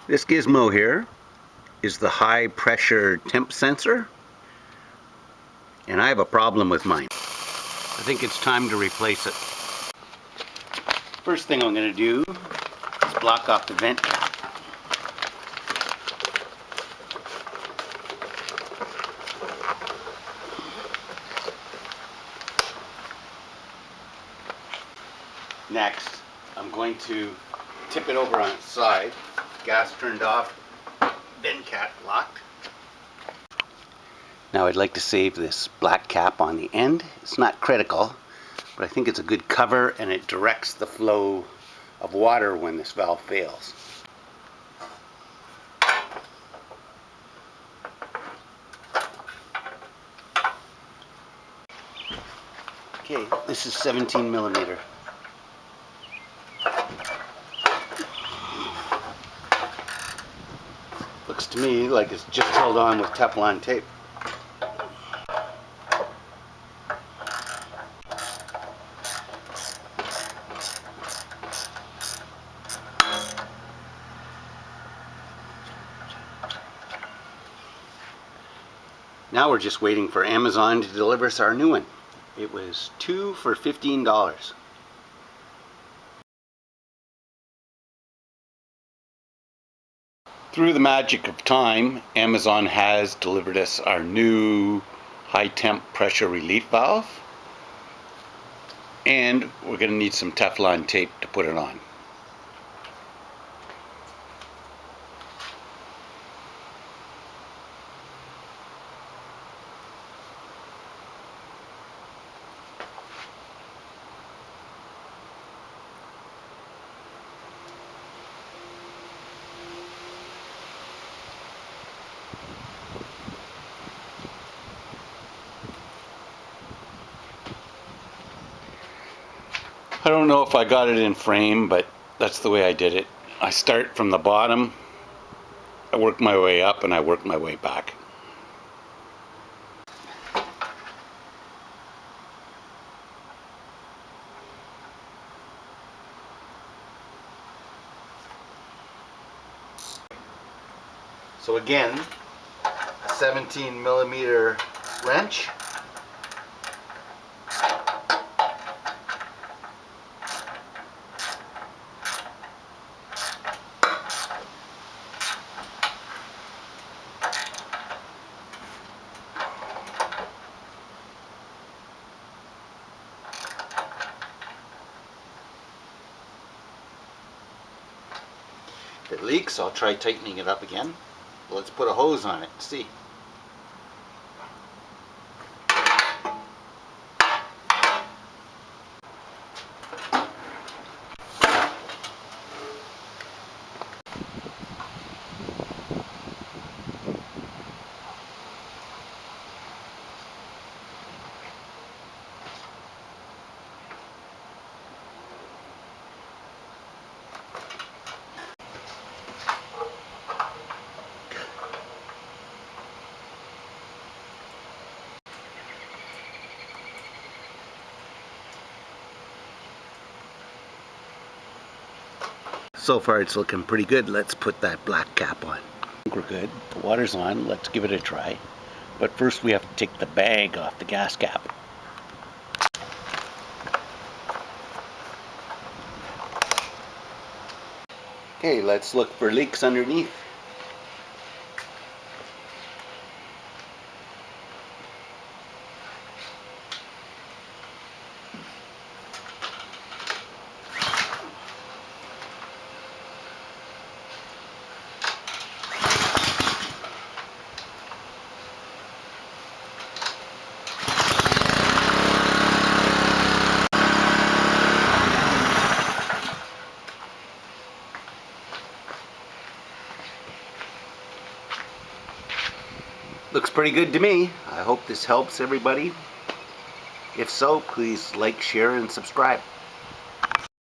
This gizmo here is the high pressure temp sensor, and I have a problem with mine. I think it's time to replace it. First thing I'm going to do is block off the vent cap. Next, I'm going to tip it over on its side, gas turned off, vent cap locked. Now I'd like to save this black cap on the end. It's not critical, but I think it's a good cover and it directs the flow of water when this valve fails. Okay, this is 17 millimeter. Looks to me like it's just held on with Teflon tape. Now we're just waiting for Amazon to deliver us our new one. It was 2 for $15. Through the magic of time, Amazon has delivered us our new high temp pressure relief valve, and we're going to need some Teflon tape to put it on. I don't know if I got it in frame, but that's the way I did it. I start from the bottom, I work my way up, and I work my way back. So again, a 17 millimeter wrench. If it leaks, I'll try tightening it up again. Let's put a hose on it and see. So far it's looking pretty good. Let's put that black cap on. I think we're good. The water's on. Let's give it a try. But first we have to take the bag off the gas cap. Okay, let's look for leaks underneath. Looks pretty good to me. I hope this helps everybody. If so, please like, share, and subscribe.